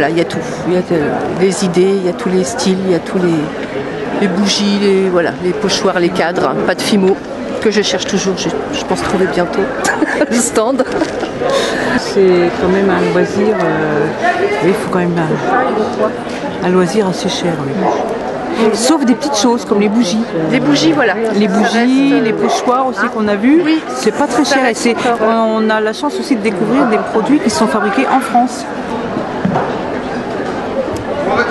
voilà, il y a tout. Il y a les idées, il y a tous les styles, il y a tous les bougies, les pochoirs, les cadres, hein, pas de fimo, que je cherche toujours, je pense trouver bientôt le stand. C'est quand même un loisir, il faut quand même un loisir assez cher. Oui. Sauf des petites choses comme les bougies. Les bougies, voilà. Les bougies, les pochoirs aussi qu'on a vus, oui, c'est pas très cher. Et on a la chance aussi de découvrir des produits qui sont fabriqués en France.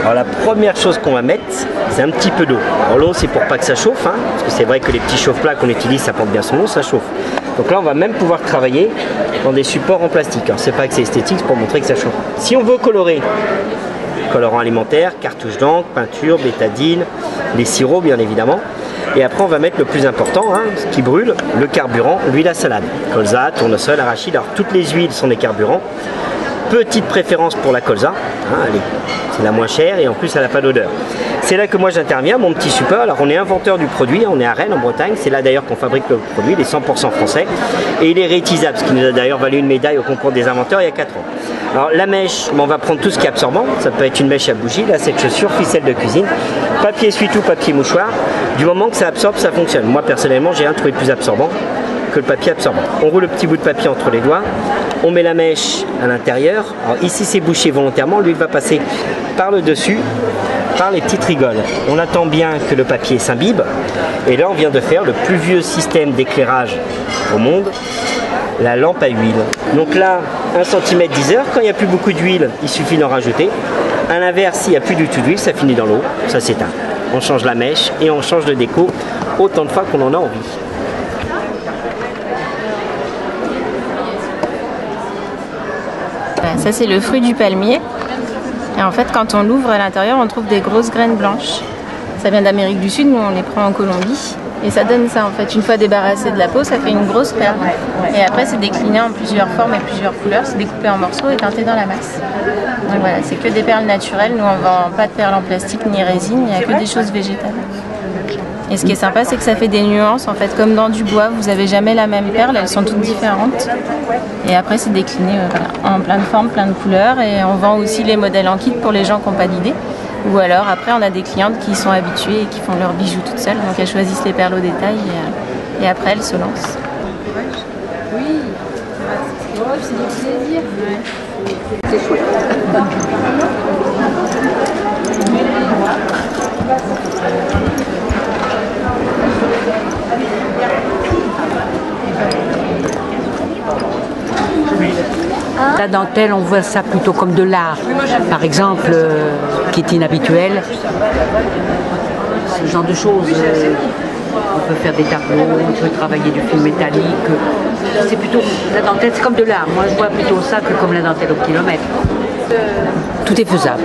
Alors la première chose qu'on va mettre, c'est un petit peu d'eau. Alors l'eau, c'est pour pas que ça chauffe, hein, parce que c'est vrai que les petits chauffe-plats qu'on utilise, ça porte bien son nom, ça chauffe. Donc là, on va même pouvoir travailler dans des supports en plastique. Alors c'est pas que c'est esthétique, c'est pour montrer que ça chauffe. Si on veut colorer, colorant alimentaire, cartouche d'encre, peinture, bétadine, les sirops bien évidemment. Et après on va mettre le plus important, hein, ce qui brûle, le carburant, l'huile à salade. Colza, tournesol, arachide, alors toutes les huiles sont des carburants. Petite préférence pour la colza, hein, c'est la moins chère et en plus elle n'a pas d'odeur. C'est là que moi j'interviens, mon petit support. Alors on est inventeur du produit, on est à Rennes en Bretagne, c'est là d'ailleurs qu'on fabrique le produit, il est 100% français. Et il est réutilisable, ce qui nous a d'ailleurs valu une médaille au concours des inventeurs il y a 4 ans. Alors la mèche, on va prendre tout ce qui est absorbant, ça peut être une mèche à bougie, là cette chaussure, ficelle de cuisine, papier essuie-tout, papier mouchoir, du moment que ça absorbe, ça fonctionne. Moi personnellement j'ai un trouvé plus absorbant que le papier absorbant. On roule le petit bout de papier entre les doigts, on met la mèche à l'intérieur. Alors ici c'est bouché volontairement, l'huile va passer par le dessus, par les petites rigoles. On attend bien que le papier s'imbibe et là on vient de faire le plus vieux système d'éclairage au monde, la lampe à huile. Donc là 1 cm 10 heures, quand il n'y a plus beaucoup d'huile, il suffit d'en rajouter. À l'inverse, s'il n'y a plus du tout d'huile, ça finit dans l'eau, ça s'éteint. On change la mèche et on change de déco autant de fois qu'on en a envie. Ça c'est le fruit du palmier et en fait quand on l'ouvre à l'intérieur on trouve des grosses graines blanches. Ça vient d'Amérique du Sud, nous on les prend en Colombie et ça donne ça en fait. Une fois débarrassé de la peau ça fait une grosse perle et après c'est décliné en plusieurs formes et plusieurs couleurs, c'est découpé en morceaux et teinté dans la masse. Donc voilà, c'est que des perles naturelles, nous on vend pas de perles en plastique ni résine, il n'y a que des choses végétales. Et ce qui est sympa, c'est que ça fait des nuances. En fait, comme dans du bois, vous n'avez jamais la même perle, elles sont toutes différentes. Et après, c'est décliné voilà, en plein de formes, plein de couleurs. Et on vend aussi les modèles en kit pour les gens qui n'ont pas d'idée. Ou alors, après, on a des clientes qui sont habituées et qui font leurs bijoux toutes seules. Donc, elles choisissent les perles au détail et après, elles se lancent. Oui, c'est du plaisir. C'est chouette. La dentelle, on voit ça plutôt comme de l'art, par exemple, qui est inhabituel. Ce genre de choses. On peut faire des tableaux, on peut travailler du fil métallique. C'est plutôt la dentelle, c'est comme de l'art. Moi, je vois plutôt ça que comme la dentelle au kilomètre. Tout est faisable.